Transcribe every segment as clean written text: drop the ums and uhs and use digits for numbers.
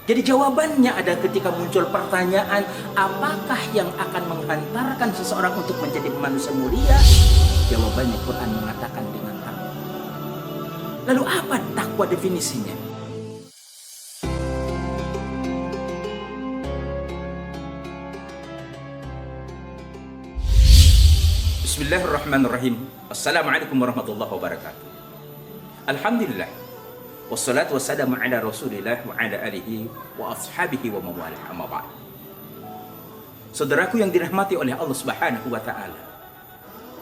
Jadi jawabannya ada ketika muncul pertanyaan, apakah yang akan menghantarkan seseorang untuk menjadi manusia mulia? Jawabannya Quran mengatakan dengan takwa. Lalu apa takwa definisinya? Bismillahirrahmanirrahim. Assalamualaikum warahmatullahi wabarakatuh. Alhamdulillah. Wassalatu wassalamu ala rasulillah wa ala alihi wa ashabihi wa mawalah, amma ba'd. Saudaraku yang dirahmati oleh Allah Subhanahu wa ta'ala,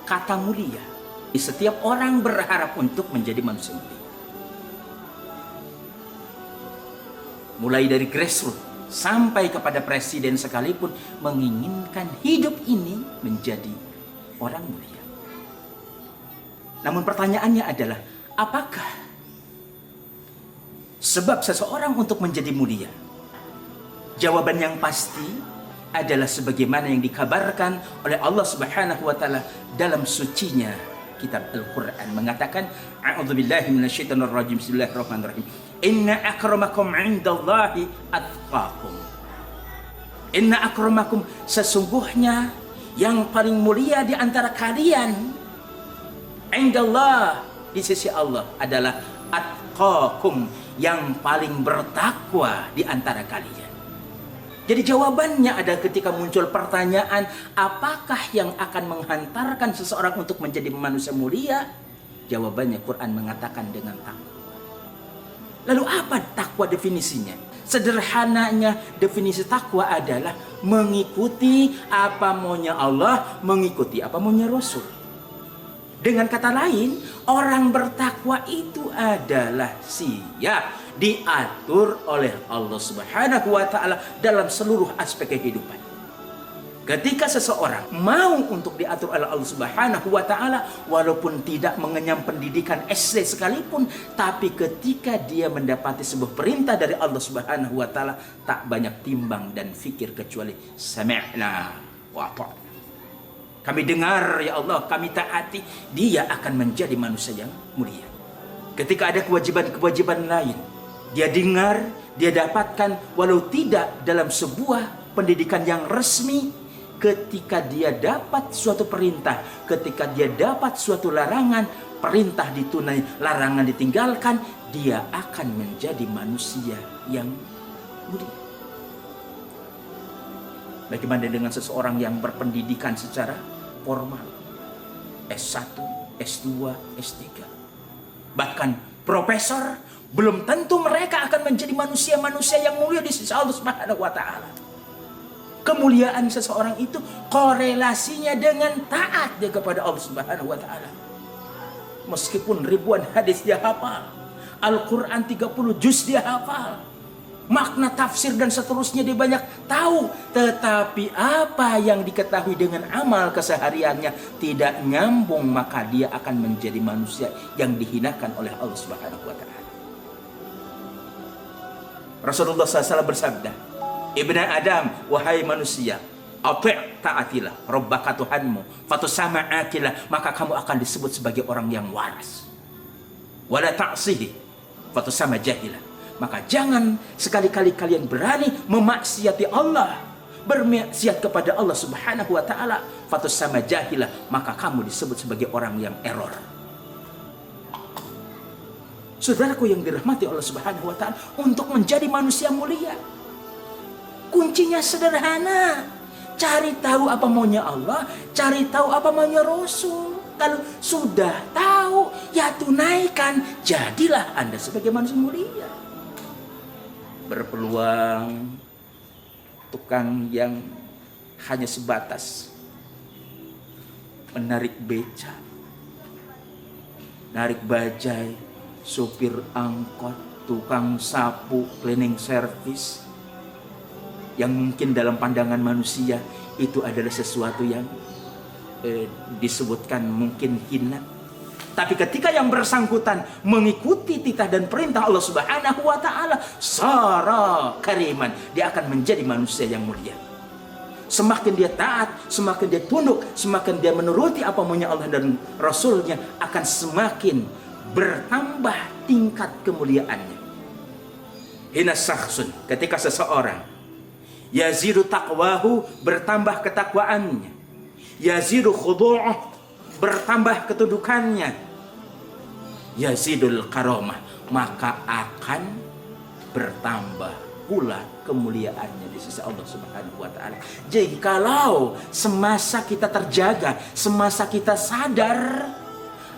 kata mulia di setiap orang berharap untuk menjadi manusia mulia. Mulai dari grassroots sampai kepada presiden sekalipun menginginkan hidup ini menjadi orang mulia. Namun pertanyaannya adalah, apakah sebab seseorang untuk menjadi mulia? Jawaban yang pasti adalah sebagaimana yang dikabarkan oleh Allah Subhanahu wa ta'ala dalam sucinya kitab Al-Quran, mengatakan, a'udzubillahi minasyaitonir rajim, bismillahirrahmanirrahim, inna akramakum 'indallahi atqakum. Inna akramakum, sesungguhnya yang paling mulia di antara kalian, indallah, di sisi Allah, adalah atqakum, yang paling bertakwa di antara kalian. Jadi jawabannya ada ketika muncul pertanyaan, apakah yang akan menghantarkan seseorang untuk menjadi manusia mulia? Jawabannya Quran mengatakan dengan takwa. Lalu apa takwa definisinya? Sederhananya definisi takwa adalah mengikuti apa maunya Allah, mengikuti apa maunya Rasul. Dengan kata lain, orang bertakwa itu adalah siap diatur oleh Allah Subhanahu wa ta'ala dalam seluruh aspek kehidupan. Ketika seseorang mau untuk diatur oleh Allah Subhanahu wa ta'ala, walaupun tidak mengenyam pendidikan SD sekalipun, tapi ketika dia mendapati sebuah perintah dari Allah Subhanahu wa ta'ala, tak banyak timbang dan fikir kecuali sami'na wa ata'na. Kami dengar ya Allah, kami taati, dia akan menjadi manusia yang mulia. Ketika ada kewajiban-kewajiban lain, dia dengar, dia dapatkan, walau tidak dalam sebuah pendidikan yang resmi. Ketika dia dapat suatu perintah, ketika dia dapat suatu larangan, perintah ditunai, larangan ditinggalkan, dia akan menjadi manusia yang mulia. Bagaimana dengan seseorang yang berpendidikan secara formal, S1, S2, S3, bahkan profesor, belum tentu mereka akan menjadi manusia-manusia yang mulia di sisi Allah Subhanahu wa ta'ala. Kemuliaan seseorang itu korelasinya dengan taat dia kepada Allah Subhanahu wa ta'ala. Meskipun ribuan hadis dia hafal, Al-Quran 30 juz dia hafal, makna tafsir dan seterusnya dia banyak tahu, tetapi apa yang diketahui dengan amal kesehariannya tidak nyambung, maka dia akan menjadi manusia yang dihinakan oleh Allah Subhanahu wa ta'ala. Rasulullah SAW bersabda, Ibna Adam, wahai manusia, taatilah Rabbaka Tuhanmu, fatusamaatilah, maka kamu akan disebut sebagai orang yang waras. Wala ta'sihi, fatusama jahilah, maka jangan sekali-kali kalian berani memaksiati Allah, bermaksiat kepada Allah Subhanahu wa ta'ala, fatus sama jahilah, maka kamu disebut sebagai orang yang error. Saudaraku yang dirahmati Allah Subhanahu wa ta'ala, untuk menjadi manusia mulia, kuncinya sederhana. Cari tahu apa maunya Allah, cari tahu apa maunya Rasul. Kalau sudah tahu, ya tunaikan, jadilah Anda sebagai manusia mulia. Berpeluang tukang yang hanya sebatas menarik beca, narik bajai, sopir angkot, tukang sapu, cleaning service, yang mungkin dalam pandangan manusia itu adalah sesuatu yang disebutkan mungkin hina. Tapi ketika yang bersangkutan mengikuti titah dan perintah Allah Subhanahu wa ta'ala, sara kariman, dia akan menjadi manusia yang mulia. Semakin dia taat, semakin dia tunduk, semakin dia menuruti apa maunya Allah dan Rasulnya, akan semakin bertambah tingkat kemuliaannya. hina syakhsun, ketika seseorang yazidu taqwahu, bertambah ketakwaannya, yazidu khudu'uh, bertambah ketundukannya, yazidul karamah, maka akan bertambah pula kemuliaannya di sisi Allah Subhanahu wa taala. Jadi kalau semasa kita terjaga, semasa kita sadar,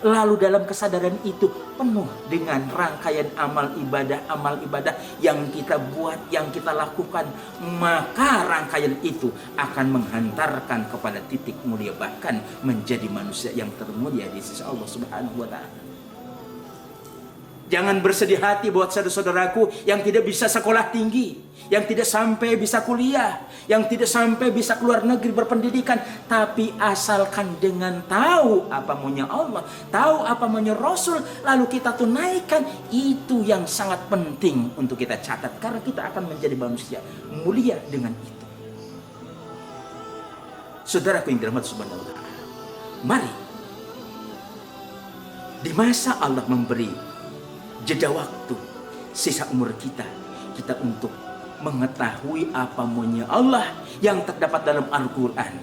lalu dalam kesadaran itu penuh dengan rangkaian amal ibadah yang kita buat, yang kita lakukan, maka rangkaian itu akan menghantarkan kepada titik mulia, bahkan menjadi manusia yang termulia di sisi Allah Subhanahu wa taala. Jangan bersedih hati buat saudara-saudaraku yang tidak bisa sekolah tinggi, yang tidak sampai bisa kuliah, yang tidak sampai bisa keluar negeri berpendidikan, tapi asalkan dengan tahu apa maunya Allah, tahu apa maunya Rasul, lalu kita tunaikan, itu yang sangat penting untuk kita catat, karena kita akan menjadi manusia mulia dengan itu. Saudaraku yang dirahmati Subhanahu wa taala, mari di masa Allah memberi jeda waktu, sisa umur kita untuk mengetahui apa maunya Allah yang terdapat dalam Al-Quran,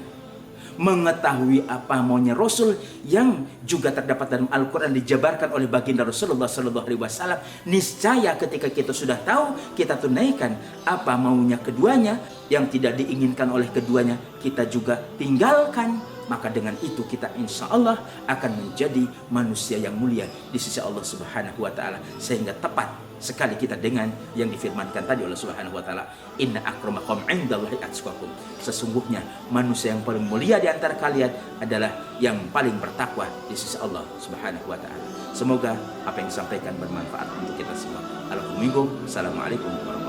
mengetahui apa maunya Rasul yang juga terdapat dalam Al-Quran, dijabarkan oleh baginda Rasulullah SAW. Niscaya ketika kita sudah tahu, kita tunaikan apa maunya keduanya, yang tidak diinginkan oleh keduanya kita juga tinggalkan. Maka dengan itu kita insya Allah akan menjadi manusia yang mulia di sisi Allah Subhanahu wa taala, sehingga tepat sekali kita dengan yang difirmankan tadi oleh Subhanahu wa taala, inna akramakum indallahi atqakum. Sesungguhnya manusia yang paling mulia di antara kalian adalah yang paling bertakwa di sisi Allah Subhanahu wa taala. Semoga apa yang disampaikan bermanfaat untuk kita semua. Assalamualaikum warahmatullahi wabarakatuh.